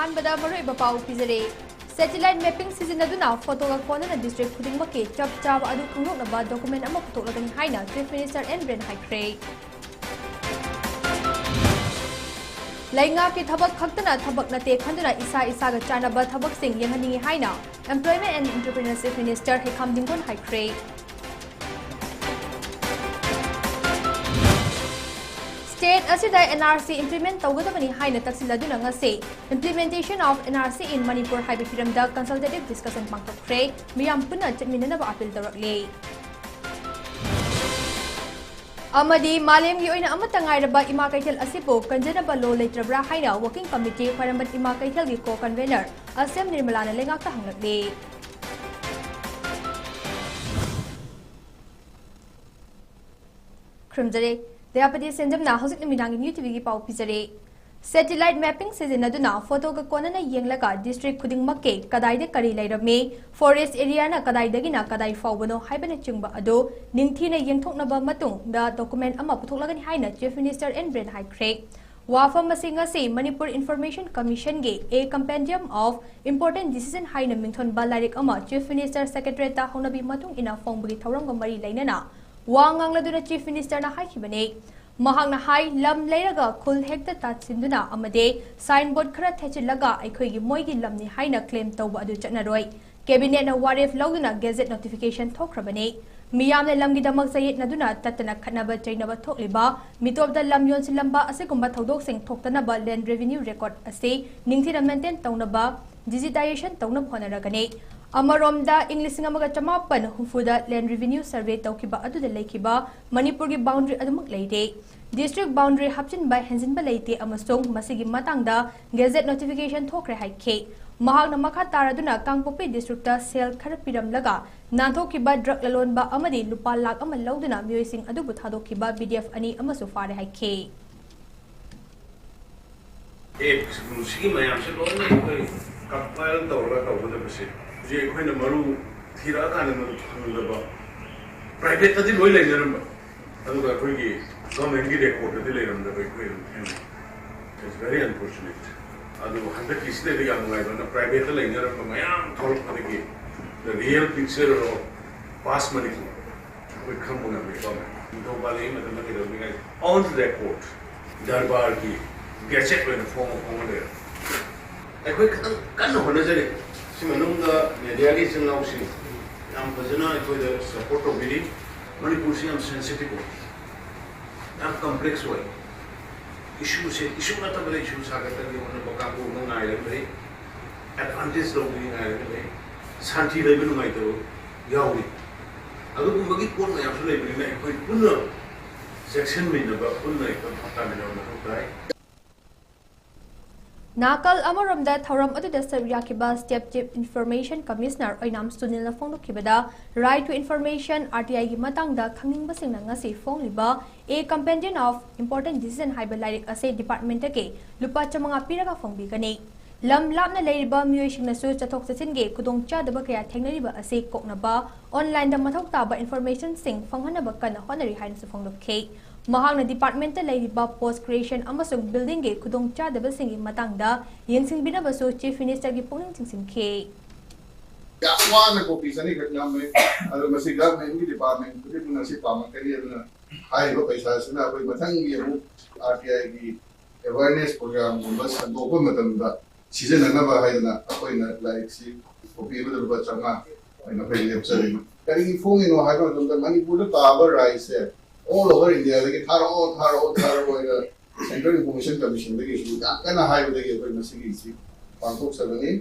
अहानबदा मरुइबा पाउ पिजरे सैटेलाइट मैपिंग सिजनदुना फोटोगा कोनना डिस्ट्रिक्ट खुदिंगमके चप चाब अदु खंगनोबा डॉक्यूमेंट अमा पुथोलगनी हाइना चीफ मिनिस्टर एन ब्रेन हाइख्रे लैंगा की थबक खक्तना थबक नते खंदुना इसा इसागा चानबा थबक सिंग यंगनी हाइना employment and entrepreneurship minister Heikham Dingo हाइख्रे स्टेट असिदा एनआरसी इंप्लीमेंट तौगदबनी हाइना तक्सिलदुना ngase implementation of NRC in Manipur हाइबे फिरमदा कंसल्टेटिव डिस्कशन पांगथोखरे मियाम पुना चटमिननबा अपील तौरकले अमदी मालेम की ओइना अमता ngairaba इमा कैथल असिपो कंजनबा लो लेत्रब्रा हाइना वर्किंग कमिटी फरमत इमा कैथल की को कन्वेनर असेम निर्मलाना लेंगाक हंगलकले खरमजरे दयापति सेंजम ना हौजिक निमिदांगी न्यूटीवी की पाउ पिजरे सैटेलाइट मैपिंग सिजनदुना फोटो का कोनना येंगलका डिस्ट्रिक्ट खुदिंगमके कदाइदे करी लैरमे फॉरेस्ट एरिया ना कदाइदगिना कदाइ फाउबनो हाइबने चिंगबा अदो निंगथीना येंगथोकनबा मतुंग दा डॉक्यूमेंट अमा पुथोकलगनी हाइना चीफ मिनिस्टर एन ब्रेन हाइख्रे वाफम मसिंगसे मणिपुर इंफॉर्मेशन कमीशन गे a compendium of important decision हाइना मिंगथोन बालारिक अमा चीफ मिनिस्टर सेक्रेटरी ता होनबी मतुंग इना फोंबगी थौरंग मरी लैनना वांगांगलदुना चीफ मिनिस्टर ना हाइखिबने महांगना हाई लम लेरगा खुल हेक्ता ताचिंदुना अमदे साइन बोर्ड खरा थेचिलगा अखोइगी मोइगी लमनी हाइना क्लेम तौबा अदु चटनरोय कैबिनेट ना वारेफ लौदुना गेजेट नोटिफिकेशन थोखरबने मियामने लमगी दमक सयेत नदुना ततना खनबा चैनबा थोकलिबा मितोबदा लम योनसिलंबा असेगुंबा थौदोकसिंग थोक्तनबा लैंड रेवेन्यू रिकॉर्ड असे निंगथिना मेंटेन तौनबा डिजिटाइजेशन तौनब होनरगने अमरोमदा इंग्लिश अमगा चमापन हुफुदा लैंड रेवेन्यू सर्वे तौखिबा अदुदा लेखिबा मणिपुर की बाउंड्री अदुमक लेते डिस्ट्रिक्ट बाउंड्री हापचिन बाय हेंजिनबा लेते अमसोंग मसिगी मतांगदा गेजेट नोटिफिकेशन थोखरे हाइखे महांगना मखा तारदुना कांगपोपी डिस्ट्रिक्ट सेल खर पिरमलगा नाथोखिबा ड्रग ललोनबा अमदि लुपा लाख अमा लौदुना मियोइसिंग अदुबु थादोखिबा बीडीएफ अनि अमसु फारे हाइखे एक मुसी मयाम से लोने कोई कंपाइल तौरा तौबदा बसे जे अखोइना मरु थीरा कान मरु खंगलबा प्राइवेट तदि लोइ लेनरम अदुगा अखोइगी गवर्नमेंट की रिकॉर्ड दि लेरमदा अखोइ इट्स वेरी अनफॉर्चुनेट अदु हंड्रेड किसने भी यामुगाइबना प्राइवेट लेनरम मयाम थोरपदगी द रियल पिक्चर ऑफ पास मनी कोई खंबुना में गवर्नमेंट दो बाले मतलब के रोमिगा ऑन द रिकॉर्ड दरबार की गैजेट में फॉर्म दे अखोइ कन होनजरे सिमनुंगा मीडियाली सिंगाउसी याम फजना अखोइ द सपोर्ट ऑफ बिडी मणिपुर से हम सेंसिटिव याम कॉम्प्लेक्स हुआ इशू से इशू ना तब इशू सागत के मन बका को नंगाय रे एडवांटेज लो भी नगाय रे शांति लेबे नुगाय तो यावि अदु गुमगी कोन में याम लेबे ने अखोइ पुन सेक्शन में नबा पुन एक हफ्ता में न होताय नाकल अमरमदा थौरम अदुदा सरयाखिबा step chief information commissioner Oinam Sunil फोंगलुखिबदा राइट टू इंफॉर्मेशन आरटीआई की मतंगदा खंगिंगबसिंगना ngasi फोंगलिबा a compendium of important decision हाइबा लाइरिक असे डिपार्टमेंट के लुपा चमंगा पिरगा फोंगबिगने लम लापना लेरिबा मियोइसिंगनसु चथोक चथिनगे खुदोंग चादबा कया थेंगनरिबा असे कोकनबा ऑनलाइन द मथौक ताबा इंफॉर्मेशन सिंग फंगहनबा कन honorary हाइनसु फोंगलुखे महांगना department लेरिबा post creation अमसुंग building के खुदोंग चादबसिंग मतंगदा यंगसिंगबिनबसु चीफ मिनिस्टर की पुनिंग चिंगसिंखे यावान को पिसनी घटना में अदु मसी गवर्नमेंट की डिपार्टमेंट के पुनसी पामन करी अदुना हाइबा पैसा सना कोई मथंग ये आरटीआई की अवेयरनेस प्रोग्राम गुंबा संदोको मतंदा सिजननबा हाइना अखोइना लाइक सी कोपी बदलबा चंगा अइना फेरि लेप्सरी करी फोंगिनो हाइबा दुंदा मणिपुर ताबर राइस है all over India like tharo Central Information Commission like issue kana high with the message pangkok sabani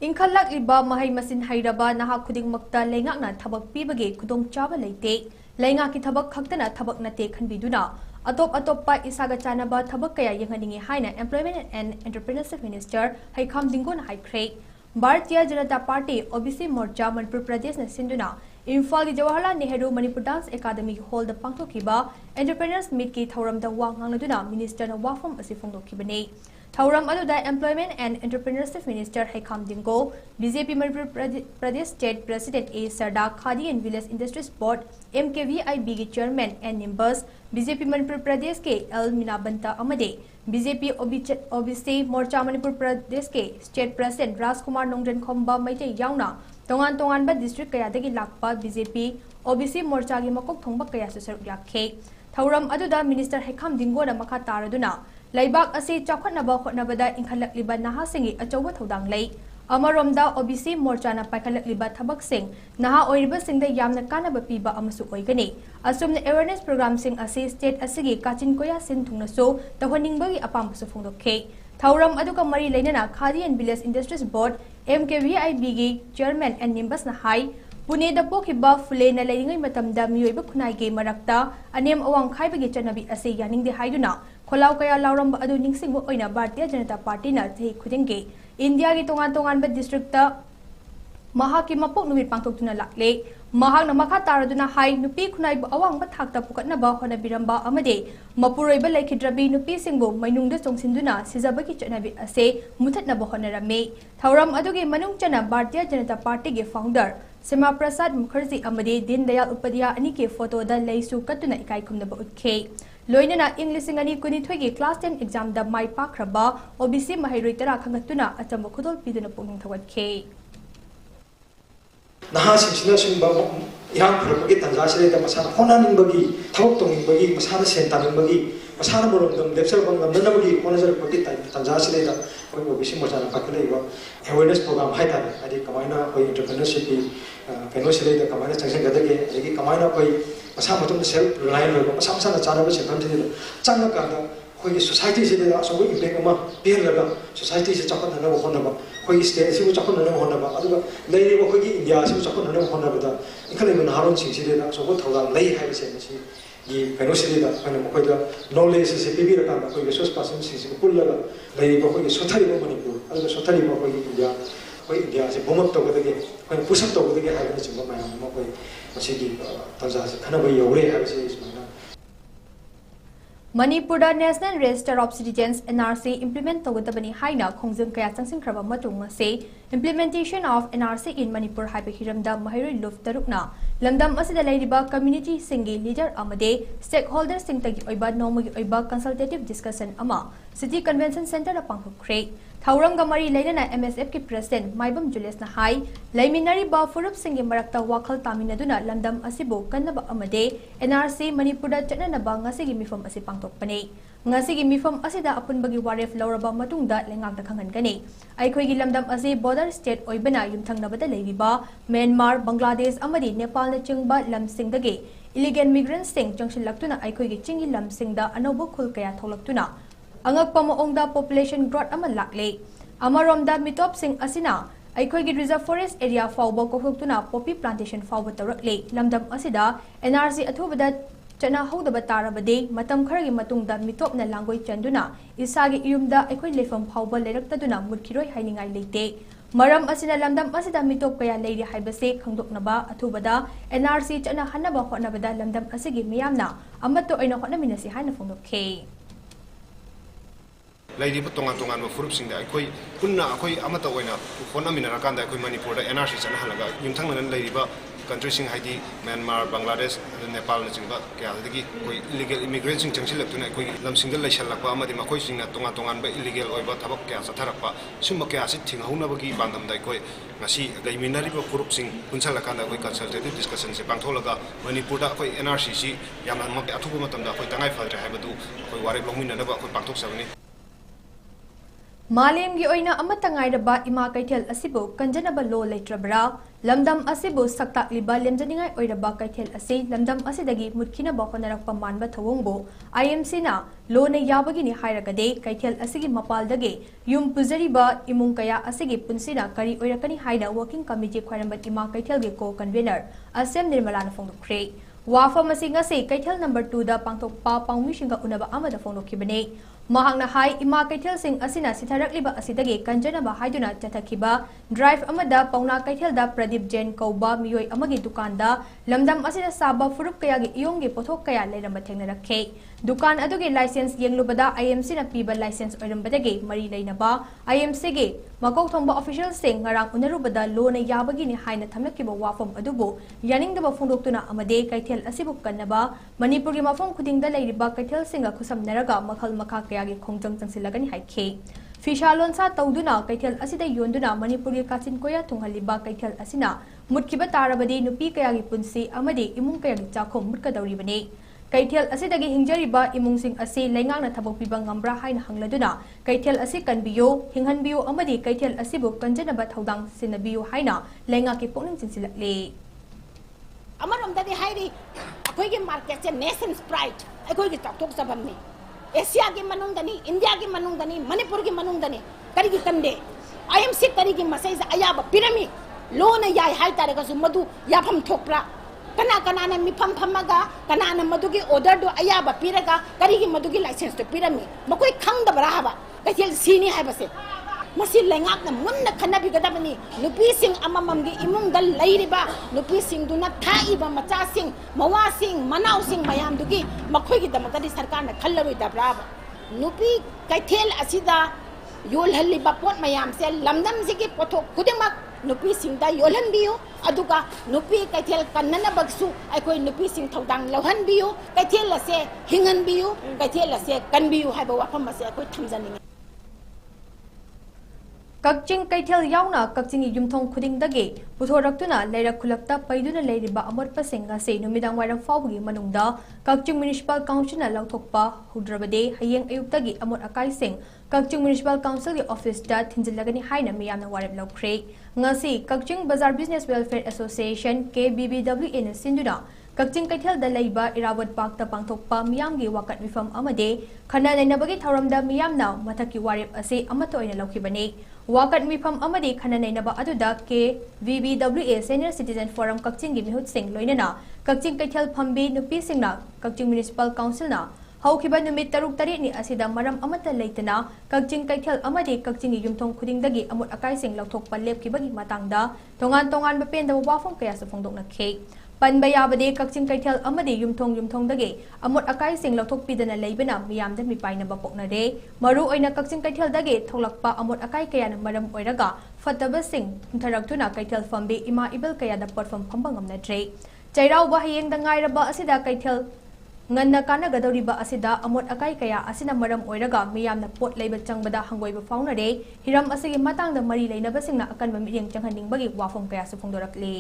इंखलक लिबा महै मसिन हैरबा नहा खुदिंग मक्ता लेंगाकना थबक पीबगे खुदोंग चाबा लेते लेंगा की थबक खक्तना थबक नते खनबिदुना अतोप अतोपा इसागा चानबा थबक कया यंगनिंगे हाइना employment and entrepreneurship minister Heikham Dingo हाइख्रे भारतीय जनता पार्टी ओबीसी मोर्चा मणिपुर प्रदेश ने सिंधुना इम्फाल की Jawaharlal Nehru Manipur dance academy hall द पांगथोखिबा एंटरप्रेन्योर्स मीट की थौरम द वांगांगलदुना मिनिस्टर न वाफम असे फोंगदोखिबने Thauram aduda Employment and Entrepreneurship Minister Haikam Dingo, BJP Manipur Pradesh State President A. Sarda, Khadi and Village Industries Board, MKVIB Chairman and members, BJP Manipur Pradesh ke L. Minabanta Amade, BJP OBC Morcha Manipur Pradesh ke State President Rajkumar Nongren Khomba Maite Yauna, Tongan Tonganba District Kayadagi Lakpa, BJP OBC Morcha gi Makok Thongba Kaya Susar Yakhe. Thauram aduda Minister Haikam Dingo na Makha Taraduna, Laibak ase chakhatnaba hotnabada inkhalakliba nahasingi achauba thodang lei amaromda OBC morcha na paikhalakliba thabak sing naha oiriba singda yamna kanaba piba amasu oigani asumna awareness program sing ase state asigi kachin koya sin thungna so tahoningbagi apam su phongdokhe Thauram aduka mari leinana Khadi and Village Industries Board MKVIB gi chairman and members na hai Pune da pokhiba fule na leiringai matamda mioiba khunai ge marakta anem awang khaibagi chanabi ase yaningde haiduna Kholau kaya lauramba adu ningsingbo oina Bharatiya Janata Party na chahi khudingge India gi tongan ba district ta mahaki mapok numit pangtokuna lakle mahak na makha taraduna hai nupi khunai ba awang ba thakta pukatna ba hona biramba amade mapuroi ba laikhidrabi nupi singbo mainungda chongsinduna sijabaki chanabi ase muthatna ba honarame Thauram adugi manung chana Bharatiya Janata Party ge founder Sima Prasad Mukherjee amade Din Dayal Upadhyaya ani ke photo da leisu katuna ikai khumna ba utke Loinana English ingani kunithoi class 10 exam da mai pakraba OBC mahairoi tara khangatuna achamba khudol piduna pungning thawatke Naha singsina simba yang phuragi tanjasire da masana honaning bagi thawak tonging bagi masana sentaning bagi masana borom dam lepsar bangam nana bagi honajar bagi tanjasire da koi OBC morchana pakale ba awareness program haita adi kamaina koi entrepreneurship ki keno sire da kamaina changsen gadage agi kamaina koi masa matum self reliant loiba masa masa na chana ba semam thile changna ka da koi society se da so impact ama peer laga society se chakon na ba hona ba koi state se chakon na ba hona ba aduga lei ba koi india se chakon na ba hona ba da ikhale na haron sing se da so ko thola lei hai se si gi keno se da kana mo koi da knowledge se pibi ra ka koi resource person se se ko laga lei ba koi sothari ba manipur aduga sothari ba koi india se bomap to ga de koi push up to ga de hai na chimba ma ma koi Manipur National Register of Citizens NRC implement tawdabani haina khongjung kaya changsinkraba matung se implementation of NRC in Manipur haiba hiramda mahairoi luf tarukna lamdam asida leiriba community singi leader amade stakeholders singtagi oiba nomogi oiba consultative discussion ama city convention center da pangkhre Thauram gamari leirana MSF ki president Maibam Julius na hai laiminari ba furup singi marakta wakhal taminaduna lamdam asibu kannaba amade NRC Manipur da chatna ba ngasigi mifam asi pangthokpane ngasigi mifam asida apunbagi waref lauraba matungda lengak da khangangani aikhoigi lamdam asi border state oibana yumthangnabada leiriba Myanmar Bangladesh amadi Nepal na chingba lamsingdagi illegal migrants sing jangshilakuna aikhoigi chingi lamsingda anobo khul kaya tholaktuna Angakpa maongda population growth ama lakle amaromda mitop sing asina aikhoigi reserve forest area fawba kohuktuna poppy plantation fawba tarakle lamdam asida NRC athubada chana hodaba tarabade matam kharagi matungda mitopna langoi chanduna isagi iyumda aikhoi lefam fawba leraktaduna mutkiroi hainingai leite maram asina lamdam asida mitop kaya leiri haibase khangdoknaba athubada NRC chana hanaba hotnabada lamdam asigi miyamna amato aina hotnaminasi haina phongdokhe Lady Tongan Furup Koi Puna Koi Amata Wena, Honamina Kanda, Manipur, NRC and Halaga, Yumtangan Lady country sing Haiti, Myanmar, Bangladesh, Nepal, Kaliki, illegal immigrants in Chanchilla to Nakui, Lamsingal Shalakama, the Makoising at Tongan by illegal or Tabaka, Satarapa, Sumaka sitting Hunabagi, Bandam Daikoi, Nasi, the Minari Furup Sing, Punsalakanda, we consultative discussions, Pantolaga, Manipur, NRCC, Yaman Atumatam, Tangai Falter Habadu, Warabomina, Pantok 70. Malem gi oina amata ngairaba ima kaithel asibu kanjanaba lo leitrabra lamdam asibu saktak liba lemjaningai oiraba kaithel ase lamdam asidagi mutkina ba honarakpa manba thawongbo IMC na lo ne yabagi ni hairagade kaithel asigi mapaldage yum puzariba imung kaya asigi punsina kari oirakani haida working committee khwairamba ima kaithel ge co convener asem nirmala na phongdokre wafam asinga se kaithel number 2 da pangthokpa pangmishinga unaba amada phongdokhibane Mahangna hai ima kaithel sing asina sitharakliba asidagi kanjanaba haiduna chathakhiba drive amada pauna kaithel da Pradip Jain kauba miyoi amagi dukanda lamdam asina saba furup kaya gi iyonggi pothok kaya leiramba thengnarakhe दुकान अदुगे licence येंगलुबदा IMC ना पीबा licence ओइरमबदगे मरी लेनबा IMC गे मकौ थोंबा official सिंग ngarang unaruबदा loan याबगी नि हाइना थमलकिबा वाफम अदुबो यानिंगदबा फोंदोक्तुना अमदे कैथेल असिबु कन्नबा मणिपुरगी मफम खुदिंगदा लेरिबा कैथेल सिंगा खुसमनरगा मखल मखा कयागी खोंजंग चंगसिलगनि हाइखे फिशा लोनसा तौदुना कैथेल असिदा योंदुना मणिपुरगी काचिन कोया थुंगहलिबा कैथेल असिना मुटकिबा तारबदे नुपी कयागी पुंसी अमदे इमुंग कयागी चाखोम मुटकदौरिबने कैथेल असिदगी हिंजरिबा इमुंगसिंग असे लैंगांगना थबक पिबा ngamra हाइना हंगलदुना कैथेल असे कनबियो हिंगहनबियो अमदे कैथेल असिबु कंजनबा थौदांग सिनबियो हाइना लैंगाकी पुनिंग चिंसिलकले अमरमददी हाइरी अखोइगी मार्केट से नेशंस प्राइड अखोइगी तक्तोक सबमनी एशिया के मनुंगदनी इंडिया के मनुंगदनी मणिपुर के मनुंगदनी करिगी कंदे IMC करिगी मसैज अयाब पिरामी लोन याय हाइ तारेगसु मधु याफम थोकप्रा कना कना ने मिफम फमगा कना ने मधुगी ऑर्डर दो अयाब पिरगा करिगी मधुगी लाइसेंस तो पिरामी मकोई खंगदबरा हाबा कैथेल सीनी हाइबसे मसी लेंगाक न मुन्न खनबी गदबनी नुपी सिंग अमममगी इमुंग दल लैरिबा नुपी सिंग दुना थाइबा मचा सिंग मवा सिंग मनाव सिंग मयाम दुगी मखोइगी दमकदी सरकार न खल्लरोइ दब्राब नुपी कैथेल असिदा योलहलिबा पोट मयाम से लमदम सिगी पोथो खुदिमक नुपी सिंगदा योलहनबियो अदुगा नुपी कैथेल कन्ननबगसु अखोइ नुपी सिंग थौदांग लौहनबियो कैथेल असे हिंगनबियो कैथेल असे कनबियो हाइबा वाफम असे अखोइ थमजनिंग कक्चिंग कैथेल याउना कक्चिंगी युमथोंग खुदिंगदगे पुथोरक्तुना लेरक खुलक्ता पैदुना लेरिबा अमोटपसिंग असे नुमिदांग वाइरम फाउबगी मनुंगदा कक्चिंग म्युनिसिपल काउंसिलना लौथोकपा हुद्रबदे हयेंग अयुक्तगी अमोट अकाइसिंग कक्चिंग म्युनिसिपल काउंसिल की ऑफिस दा थिंजिलगनी हाइना मियामना वारेब लौख्रे ngasi कक्चिंग बाजार बिजनेस वेलफेयर एसोसिएशन KBBWA न सिंदुना कक्चिंग कैथेल दा लैबा इरावत पार्क ता पांगथोकपा मियामगी वाकत मिफम अमदे खना नैनबगी थौरमदा मियामना मथकी वारेब असे अमतो ओइना लौखिबने वाकत मिफम अमदे खना नैनबा अदुदा KBBWA senior citizen forum Kakching गी मिहुत सिंग लोइनना कक्चिंग कैथेल फम्बी नुपी सिंगना कक्चिंग म्युनिसिपल काउंसिलना हौखिबा नुमित तरुक तरेनी असिदा मरम अमता लेतना कक्चिंग कैथेल अमदे कक्चिंगी युमथोंग खुदिंगदगी अमोट अकाइसिंग लौथोकपा लेपखिबगी मतंगदा तोंगान तोंगान बपेंदबा वाफम कयासु फोंदोकनखे पनबा याबदे कक्चिंग कैथेल अमदे युमथोंगदगे अमोट अकाइसिंग लौथोकपिदना लेबना मियामदा मिपाइनबा पोकनरे मरु ओइना कक्चिंग कैथेलदगे थौलक्पा अमोट अकाइ कयाना मरम ओइरगा फतबसिंग थरक्तुना कैथेल फम्बे इमा इबल कयादा पटफम फंबा ngamnadre चैराउबा हयेंगदा ngairaba asida कैथेल ngana kana gadoriba asida amot akai kaya asina maram oiraga miyamna pot leiba changbada hangoiba faunare hiram asigi matangda mari leinaba singna akanba mireng changhaningbagi wafom kaya su phongdorakle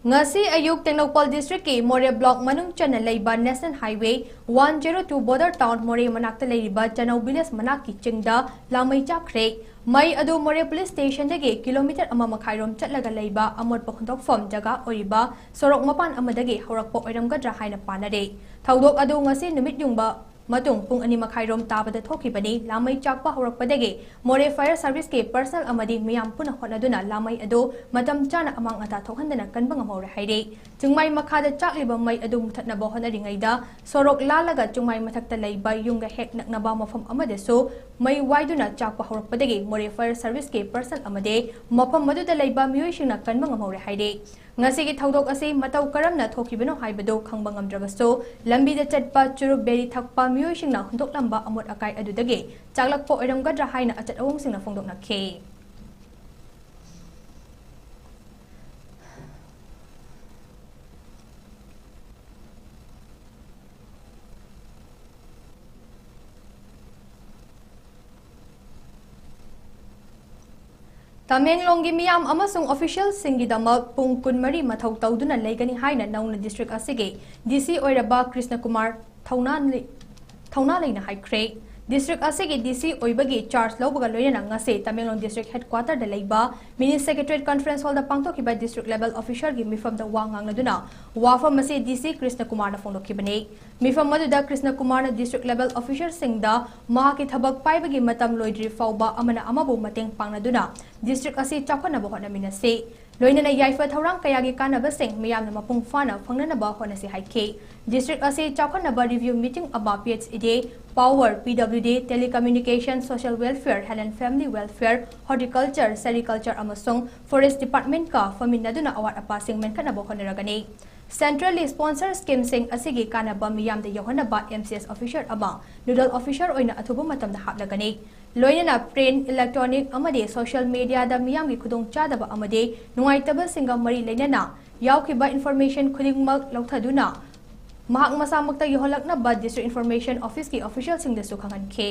ngasi ayuk Tengnoupal district ki More block manung chana leiba National Highway 102 border town More manakta leiba Chanau village manaki chingda lamai chakre mai adu More police station dagi kilometer ama makhairom chatlaga leiba amot pakhondok form jaga oriba sorok mapan amadagi horakpo oiramgadra haina panare thaudok adu ngasi numit yungba matung pung ani makhairom tabada thokibani lamai chakpa horakpadagi More fire service ke personal amadi miyam puna honaduna lamai adu matam chana amang ata thokhandana kanbang amore haire chungmai makhada chakliba mai adu muthatna bo honaringaida sorok lalaga chungmai mathakta leiba yunga hek naknaba mafam amade so mai waiduna chakpa horakpadagi More fire service ke personal amade mafam maduda leiba miyoishingna kanbang amore haire ngasi gi thaudok ase matau karamna thokibano haibado khangbang amdrabaso lambi da chatpa churuk beri thakpa miyoishingna hundok lamba amot akai adudage chaklakpo oiramgadra haina achat awungsingna phongdokna khe Tamenglonggi miyam amasung official singidamak pung kunmari mathau tauduna leigani haina nauna district asige DC oiraba Krishna Kumar thauna leina haikre district asige DC oibagi charge lobaga loina ngase Tamenglong district headquarter da leiba mini secretariat conference hall da pangthokiba district level official gi mifam da wangang naduna wafam mase DC Krishna Kumar na phonokibane mifam maduda Krishna Kumar na district level official singda ma ki thabak paibagi matam loidri fauba amana amabu mateng pangnaduna district asi chapana bo hona minase loinana yaifa thorang kayagi kanabasing miyamna mapung fana fangnanaba honasi haike district ase chakhanaba review meeting aba PHED power PWD telecommunication social welfare health and family welfare horticulture sericulture amasung forest department ka faminaduna award apasing menkanaba honaragani centrally sponsored scheme sing asigi kanaba miyamda yohanaba MCS officer aba nodal officer oina athubu matamda haplagani loinana print electronic amade social media da miyamgi khudong chadaba amade nungaitaba singa mari leinana yaukiba information khudingmak lauthaduna mahak masamakta yoholakna ba district information office ki official sing da sukhangan ke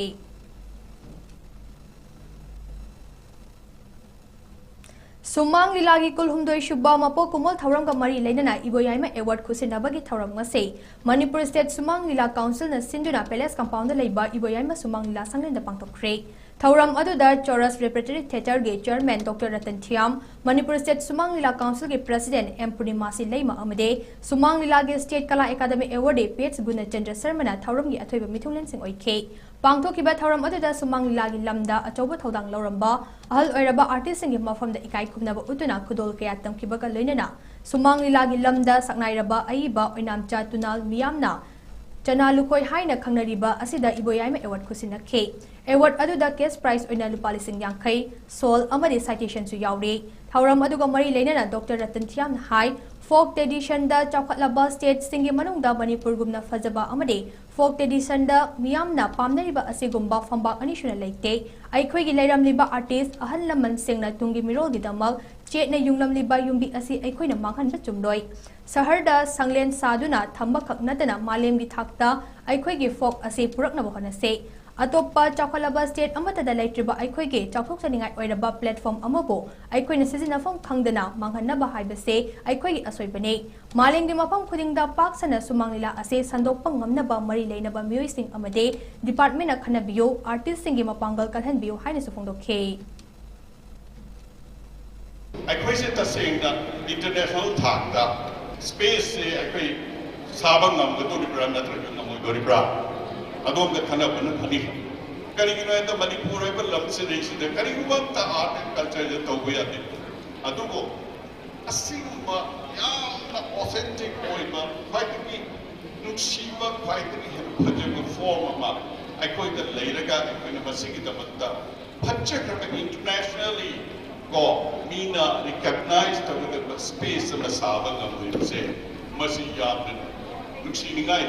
Sumang lilagi kulhumdoi shubba mapo kumol thauram ka mari leinana iboyaima award khusinabagi thauram ngase Manipur State Sumang Lila Council na Sinduna Palace compound da leiba iboyaima Sumang Lila sanglen da pangtokre thauram aduda Chorus Repertory Theatre ge chairman Dr. Ratan Thiam Manipur State Sumang Lila Council ge president M Purnimasi leima amade Sumang Lila ge State Kala Academy Award de PH Guna Chandra Sarmana thauram ge athoiba mithunglen sing oike pangthokiba thauram aduda Sumang Lila gi lamda achoba thodang loramba ahal oiraba artist sing ge mafam da ikai kumnaba utuna khudol kaya tamkiba ka loinana Sumang Lila gi lamda saknairaba aiba oinamcha tunal miyamna Chanalukoi haina khangnariba asida iboyaima award khusinakhe award aduda case prize oina lupa lising yangkai sol amadi citation su yaure thauram aduga mari leinana Dr. Ratan Thiam hai folk tradition da chawkhatlaba state singi manungda Manipur gumna fajaba amade folk tradition da miyamna pamnariba asigumba famba anishuna leite aikhoi gi leiramliba artist ahal laman singna tungi mirol gi damak chetna yunglamliba yumbi asi aikhoina manghan ba chumdoi Saharda sanglen saduna thamba khaknatana malem gi thakta aikhoi gi folk ase purakna bahona se atopa chakhalaba state amata da laitriba aikhoi ge chawthok saningai oiraba platform amabo aikhoi na sizina fam khangdana manghanna ba haiba se aikhoi gi asoibane malem gi mapam khudingda pak sana Sumang Lila ase sandokpa ngamna ba mari leinaba mioi sing amade department na khanabiyo artist sing gi mapangal kalhan biyo haina sufongdokhe aikhoi se tasengna international thakda space se aikhoi sabang ngamgadoribra natraga namoidoribra adom da khana bana phani kari gi noya Manipur ai ba lam se reisi da kari gu ta art and culture da to goya de adugo asingba yamna authentic oiba faitiki nuksiba faitiki phajaba form ma aikoi da leiraga aikoi na masigi da matta phajja internationally go mina recognize the space of the sabang of say masi yamna nuksiningai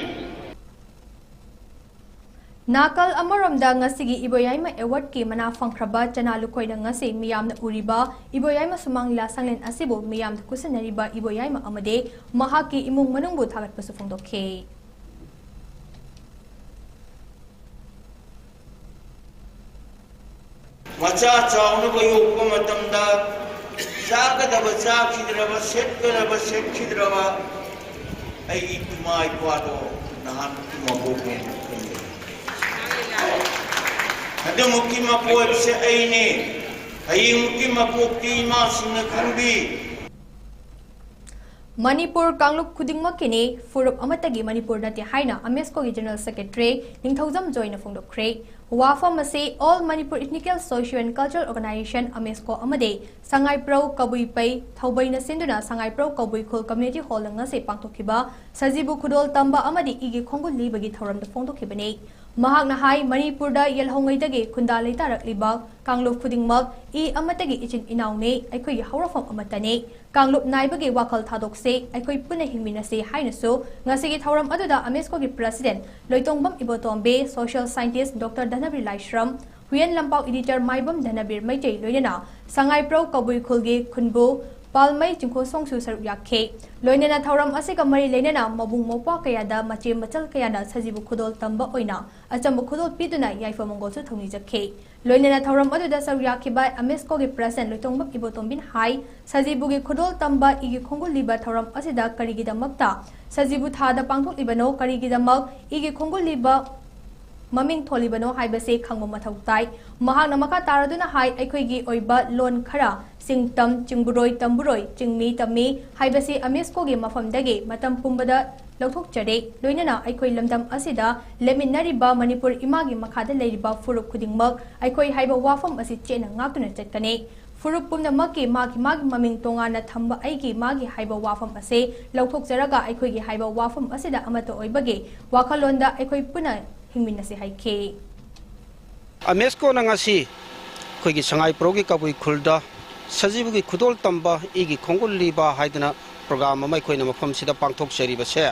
Nakal amaramda ngasigi iboyaima award ki mana fangkraba Chanalukoi na ngasi miyamna uriba iboyaima Sumang Lila sanglen asibo miyamna kusanariba iboyaima amade mahaki imung manungbu thagat pasu fongdokhe Macha chawna ba yokpa matamda chakadaba chakhidraba setkadaba setkidraba ai tumai kwado nahan tumaboko Ada mungkin mapuat saya ini, ayah mungkin mapuat lima sini kambi. Manipur Kanglup Kudingma Kini Furup Amatagi Manipur Nati Haina Amesko General Secretary Ningthauzam Joy na Fongdokre Wafa Mase All Manipur Ethnical Social and Cultural Organization Amesko Amade Sangai Pro Kabui Pai Thaubai na Sinduna Sangai Pro Kabui Khul Community Hall nga se pangtokhiba Sajibu Khudol Tamba Amadi Igi Khongul Libagi Thauram da Fongdokhibane Mahak na hai Manipur da Yelhongai dagi Kunda Leitarak Libak Kanglup Kudingmak I Amatagi Ichin Inaune Aikoi Haurafam Amatane Kanglup Naibagi Wakal Thadokse Aikoi Puna Hingminase Hainaso Ngasigi Thauram Aduda Amesko gi President Loitongbam Ibotombe Social Scientist Dr. Dhanabir Laishram Huyen Lampau Editor Maibam Dhanabir Maitei Loinana Sangai Pro Kabui Khulgi Khunbu Palmai Jingko Songsu Sarup Yakhe Loinana Thauram Asika Mari Leinana Mabung Mopa Kayada Mache Machal Kayana Sajibu Khudol Tamba Oina Acham Khudol Piduna Yaifa Mongol Su Thongni Jakhe Loinana Thauram Aduda Sarup Yakhe by Amesko gi President Loitongbam Ibotombin Hai Sajibu gi Khudol Tamba Igi Khongul Liba Thauram Asida Karigida Makta Sajibu Thada Pangthok Libano Karigida Mak Igi Khongul Liba Maming Tholibano Haibase Khangmo Mathau Tai Mahakna Maka Taraduna Hai Aikhoigi Oiba Lon Khara Singtam Chingburoi Tamburoi Chingmi Tami Haibase Amesko gi Mafamdagi Matam Pumbada Lauthok Chade Loinana Aikhoi Lamdam Asida Leminariba Manipur Imagi Makhada Leiriba Furup Khudingmak Aikhoi Haiba Wafam Asi Chena Ngakuna Chatkane furup pumnamaki magi maming tongana thamba aigi magi haiba wafam ase lauthokjaraga aikoi gi haiba wafam asida amata oibage wakhalonda aikoi puna hingminase haike amesko nangasi khoigi sangai progi kabui khulda sajibugi khudol tamba igi khongul liba haidana program amai khoina mafam sida pangthok seriba se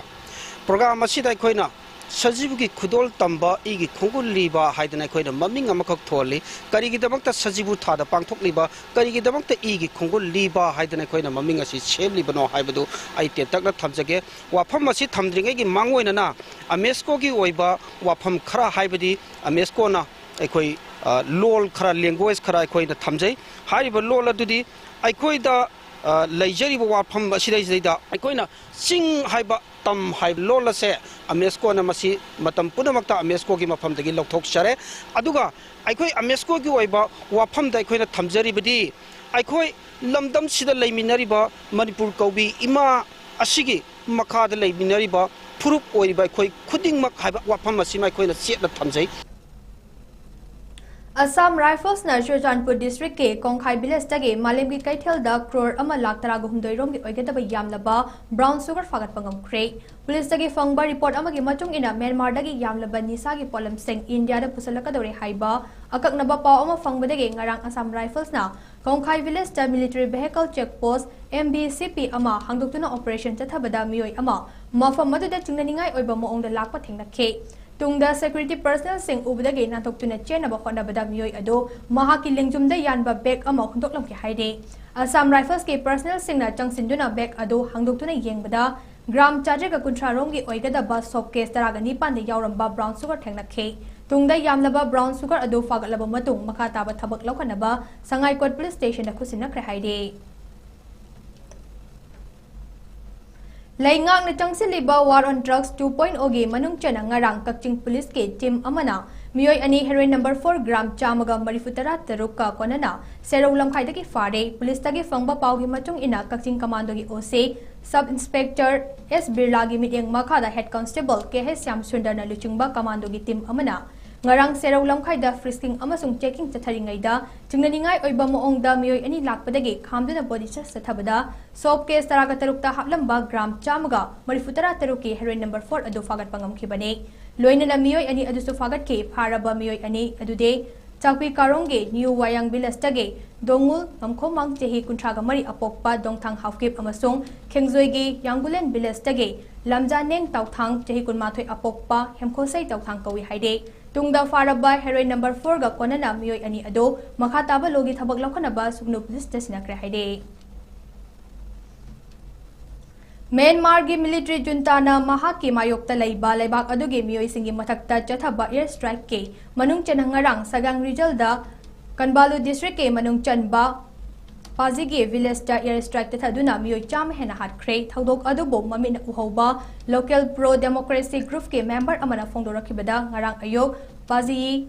program asida khoina sajibugi khudol tamba igi khongul liba haidana khoina maming amakak tholi karigi damakta sajibu thada pangthok liba karigi damakta igi khongul liba haidana khoina maming asi semli bano haibadu ai te takna thamjage wafam asi thamdringai gi mangoina na amesko gi oiba wafam khara haibadi amesko na aikoi lol khara language khara aikoi na thamjai hariba lol adudi aikoi da leijariba wafam asidai da aikoi na sing haiba tam hai lol ase amesko na masi matam punamakta amesko gi mafam dagi lokthok sare aduga aikoi amesko gi oiba wafam da aikoi na thamjari bidi aikoi lamdam sida leiminariba manipur kaubi ima asigi makha da leiminariba furup oiba aikoi khuding mak haiba wafam asi mai khoi na set na thamjai Assam Rifles na Shujhanpur district ke Kongkhai village tagi Malim ki kaithel da crore ama lakh tara gumdoi rom ki oigataba yamlaba brown sugar fagat pangam kre police tagi fangba report ama ki matung ina Myanmar dagi yamlaba nisa ki polam seng India da pusalaka dore haiba akaknaba paw ama fangbadagi ngarang Assam Rifles na Kongkhai village da military vehicle checkpost MBCP ama hangdoktuna operation chathabada mioi ama mafam maduda chingnaningai oiba moong da lakpa thengna ke Tungda security personnel sing ubudagi nathoktuna chenaba honabada mioi ado mahaki lingjumda yanba bag ama hundoklam ki haide Assam Rifles ke personnel singna changsinduna bag ado hangdoktuna yengbada gram charge ga kuntra rongi oigada bus shop case taraga nipan de yauramba brown sugar thengna ke tungda yamlaba brown sugar ado fagalaba matung makha taba thabak laukanaba sangai kot police station da khusina kre haide Laingak na changsiliba war on drugs 2.0 ge manung chana ngarang kakching police ke team amana mioi ani heroin number 4 gram chamaga marifutara taruka konana serau lamkhai dagi fare police tagi fangba paw gi machung ina kakching commando gi OC sub inspector S Birla gi mityang makha da head constable KH Syam Sundar na luchungba commando gi team amana ngarang serau lamkhai da frisking amasung checking chatharingai da chingnaningai oiba moong da mioi ani lakpadagi khamduna body sathabada soap case taraga tarukta haplamba gram chamaga marifutara taruki heroin number 4 adu fagat pangam khibane loina na mioi ani adu su fagat ke pharaba mioi ani adude chakpi karongge new wayang village tagi dongul ngamkhomang chehi kuntraga mari apokpa dongthang halfkip amasung khengjoigi yangulen village tagi lamja neng tawthang chehi kunmathoi apokpa hemkhosai tawthang kawi haide Tungda faraba heroin number 4 ga konana mioi ani ado makha taba logi thabak lokhanaba sugnu police station kre haide Myanmar gi military junta na mahaki mayokta laiba laibak adugi mioi singi mathakta chathaba air strike ke manung chanangarang sagang result da Kanbalu district ke manung chanba Pazigi village da air strike ta thaduna mioi cham hena hat kre thodok adubo mamin uhoba local pro democracy group ke member amana phongdorakibada ngarang ayok Pazi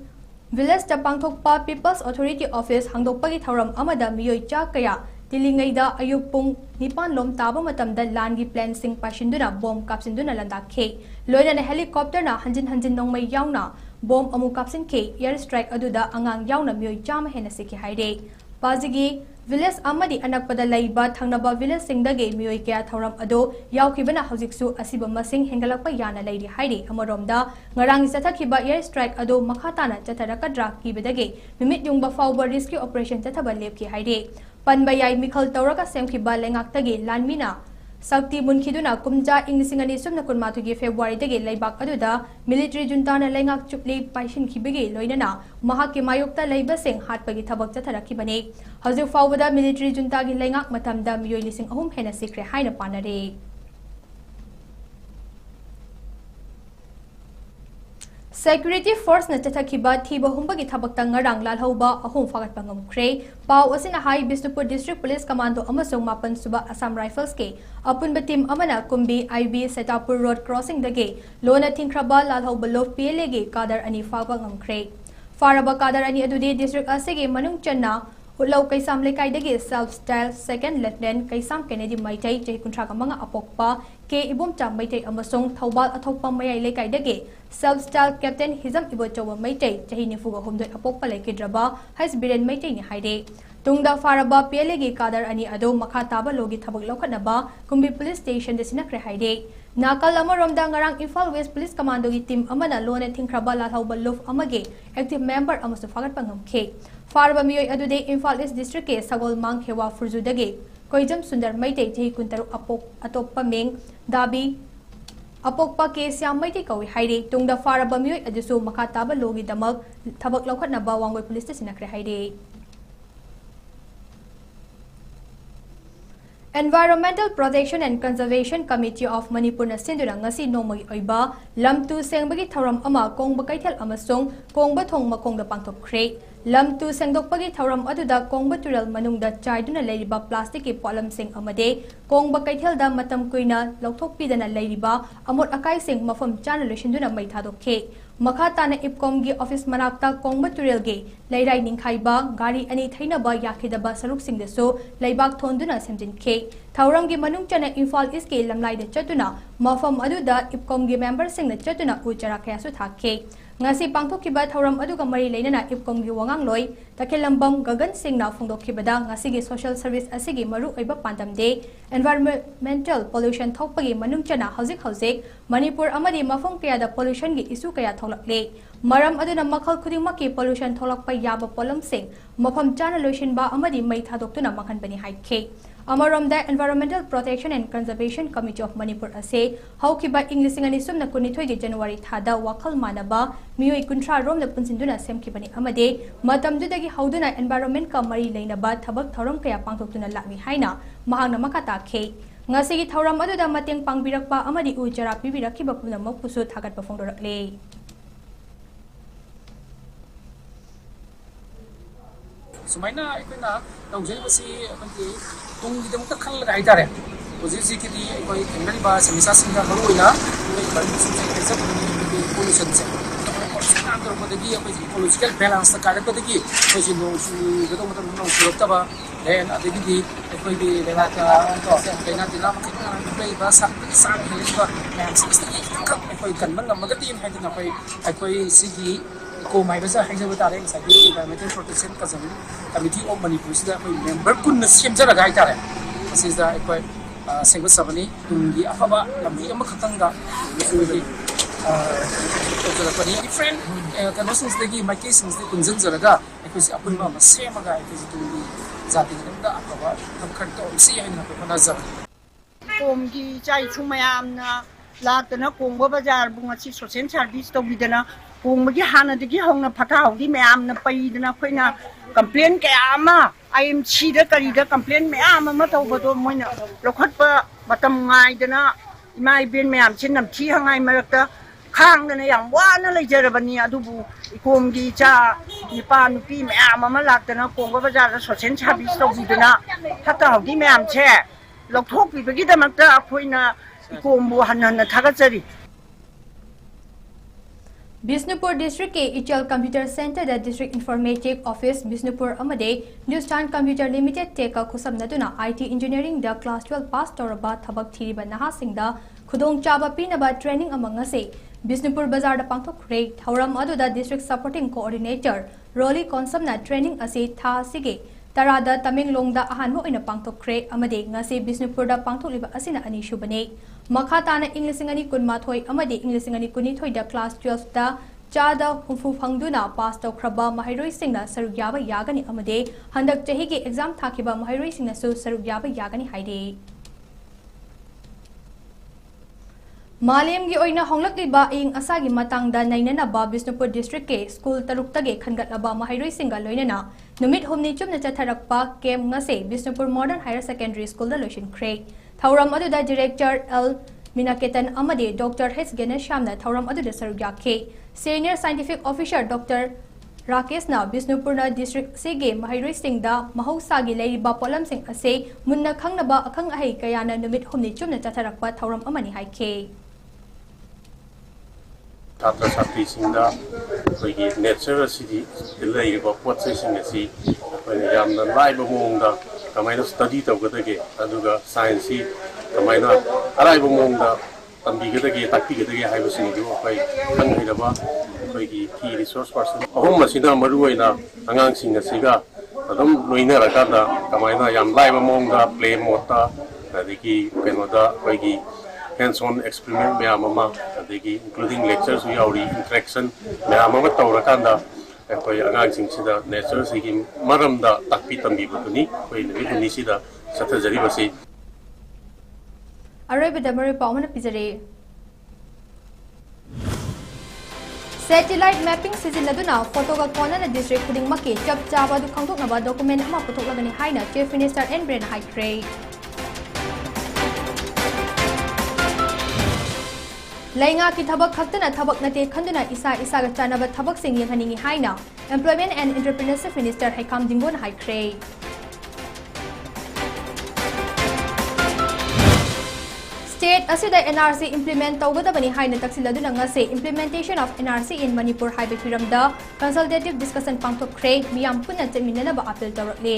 village da pangthokpa people's authority office hangdokpagi thoram amada mioi cha kaya tilingai da ayuk pung nipan lom taba matamda langi plan sing pashinduna bomb kapsinduna landa ke loina na helicopter na hanjin nongmai yauna bomb amu kapsin ke air strike aduda angang yauna mioi cham hena siki haide Pazigi village amadi anakpada laiba thangnaba village singdage mioi kya thoram ado yaukibana hojiksu asiba masing hengalakpa yana lairi haide amaromda ngarang sathakiba air strike ado makhatana chatharakadra kibadage mimit yungba fawba rescue operation chathaba lepki haide panbayai mikhal tawraka semkiba lengaktagi lanmina Sakti munkhiduna kumja inglisingani sumna kunmathugi February dage laibak aduda military junta na lengak chupli paishin khibigi loinana mahaki mayokta laibasing hatpagi thabak chatharakibane hazu fawbada military junta gi lengak matamda miyoi lising ahum hena sikre haina panare Security force na chathakiba thiba humbagi thabakta ngarang lalhauba ahum fagat pangam kre pau asina hai Bisnupur district police commando amasung mapan suba Assam Rifles ke apunba team amana kumbi IB Setapur road crossing dage lona thinkraba lalhauba lof PLA ge kadar ani faga ngamkre faraba kadar ani adudi district asege manung channa Ulau kaisam lekai dage self style second lieutenant kaisam Kennedy Maitai jai kuntra kamanga apokpa K Ibomcham Maitei Amasung Thobal Athopa Mayai Lekaidagi Self-style Captain Hizam Ibochawa Maitei Jahini Fuga Homdoi Apopa Lekidraba has Biren Maitei ni Haide Tungda Faraba Pelegi Kadar Ani Ado Makataba Logi Tabak Lokanaba Kumbi Police Station the Sinakre Haide Nakal Amaramda Ngarang Infal West Police Commando Team Amana Lone Tinkraba Latauba Luf Amage active member Amasafagat Pangam K Faraba Mioy Adude Infal East District Sagol Mang Hewa Furzudage Koijam Sundar Maitei Jahi Kuntaru Apok Atopa Ming Dabi Apokpa case Yam Maitei Kawi Haide Tungda Faraba Mioy Adusu Makataba Logi Damag Tabak Lokanaba Wangway Police Sinakre Haide Environmental Protection and Conservation Committee of Manipur na sinduna ngasi nomagi oiba lamtu sengbagi thoram ama kongba kaithal amasung kongba thong makongda pangthokkhre lamtu sengdokpagi thoram aduda kongba tural manungda chaiduna leiriba plastic ki polam sing amade kongba kaithal da matam kuina lokthokpidana leiriba amot akai sing mafam chana loishinduna mai thadokhe Makatana Ipkomgi Office Manakta Kongba Turelge, Lairai Ninkhaiba, Gari Ani Thainaba Yakidaba Saruk Sing the So, Laibak Tonduna Semjin K, Taurangi Manungchana Infal Iske Lamlai the Chatuna, Mafam Aduda, Ipkomgi member sing the Chatuna Ucharakyasu Take. Ngasi Pangtokiba Tauram Aduga Mari Lena Ipkomgi Wangang Loy, Takilambam Gagan Sing na Fungdokibada, Ngasigi Social Service Asigi Maru Iba Pandam Day, Environmental Pollution Tokpagi Manungchana Hazik, Manipur Amadi Mafam Kaya the pollution gi isu kaya tholakle maram aduna makhal khudingmaki pollution tholakpa yaba polam sing mafam chana lotion ba amadi mai thadoktuna makhan bani haike amaramda Environmental Protection and Conservation Committee of Manipur ase haukiba inglising ani sumna kunithoi gi January thada wakhal manaba mioi kuntra rom na punsinduna semkibani amade matamdudagi hauduna environment ka mari leinaba thabak thoram kaya pangtoktuna lakmi haina mahangna makata khe Ngasigi Tauram Aduda Mateng Pangbirakpa Amadi Ujara Pibiraki Bapuna Mopusu Tagat Pafongdorakle. Sumaina ikuna tawjay basi akanti tung didam ka khal lagai tare posisi kidi koi tengari ba samisa singa haruina koi bari singa kesa pollution se Andro Podagi, political balance, the Karapataki, which you know, the Doma, then at the Gidi, it will be the Laka, and at the Lama play bus, some and 68 cup, if I can Magatin had enough. I quite see go my visa, I with our eggs, I did environmental protection committee of Manipur, that we member couldn't seem to a guy. This is the quite single Savani, to the Afaba, Yamakatanga, different canoes the my case is the Kunzanzaraga, because Apunma, same guy is to be Zatinga, Akato, see and Nazar. Komgi Chai Chumayamna, Latana, Kombo Bazar, Bungachi, so Central Beast of Vidana, Komgi Hana, the Gihona Patao, the Meamna Paidana Quina, complain Kayama, I am cheated, Karida, complain Meama, Matabodo Moina, Lokotpa, Batam Maidana, my bin Meam, Chinam Chiang, America. Khang na yang wana lai jarabani adubu ikomgi cha nipa nupi ma'am ama laktana kongba bazar social service tawbiduna thata hawdi ma'am che lokthok bibagi damakta akhoina ikombu hanna thagatsari Bisnupur District ke Ichal Computer Center the District Informatic Office Bisnupur Amade Newsstand Computer Limited teka khusam naduna IT Engineering the Class 12 pass toraba thabak thiriba naha singda khudong chaba pinaba training among ase Bisnupur Bazar da pangthok rate Thauram Aduda District Supporting Coordinator Roli Consamna Training ase tha sige Tarada Tamenglong da ahanmo ina pangthok rate amade ngase Bisnupur da pangthok liba asina ani shubane Makhatana Englishing ani kunmathoi amade Englishing ani kunithoi da Class 12 da Chada Humfu Phangduna pass tawkraba Mahairoi Singna saruk yaba yagani amade handak chahi ge exam thakiba Mahairoi Singna su saruk yaba yagani haide Malayam gi oina honglakliba ing asagi matangda nainana ba Bisnupur District ke school taruktage khangatlaba Mahairoi Singa loinana numit humni chumna chatharakpa kem ngase Bisnupur Modern Higher Secondary School da loishin khrei Thauram aduda Director L Minaketan amade Dr. H Ganesh Shamna Thauram aduda sarugya ke Senior Scientific Officer Dr. Rakesh na Bisnupur na District sige Mahairoi Singda mahausagi leiriba polam sing ase munna khangnaba akhang ahai kayana numit humni chumna chatharakpa Thauram amani haike Chatra Chhatri Singda, the natural city, the layer of what session is he, when I am the live among the study of the Aduga science, kamaina arai bu mong da tambi ga dagi takti ga dagi haibu sing du kai kan hira ba kai ki key resource person ahum masina maru oina angang sing asiga adum loina ra ka da kamaina yam lai ba mong da play mota adiki penoda kai ki hands on experiment me amama adiki including lectures we auri interaction me amama tawra kanda koi angang sing sida nature sigi maram da takpi tambi bu ni koi ni sida satha jari basi Arabada Mari Pawmana Pizare Satellite mapping season aduna photo ga kona na district kuding maki chap chaba du khangthok na ba document ama puthok lagani haina chief minister and brain high grade Lainga ki thabak khaktana thabak nate khanduna isa ga chanaba thabak sing yenghaningi haina employment and entrepreneurship minister Haikam Dingon high grade State asida NRC implement tawgadabani haina taksiladu ngase implementation of NRC in Manipur haibe hiramda consultative discussion pangthokre miyam punna cheminna ba appeal tawrakle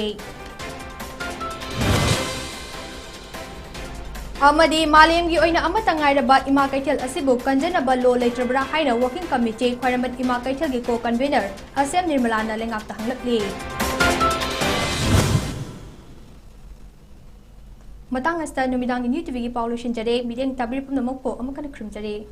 Amadi Malayamgi oina amata ngairaba ima kaithel asibu kanjanaba lo leitrabra haina working committee khwaramat ima kaithel gi co convener Asem Nirmalana lengak ta hanglakli Matang asta numidang newtv gi Paulo Shinjare mideng tabir pumnamak po amakan khrimjare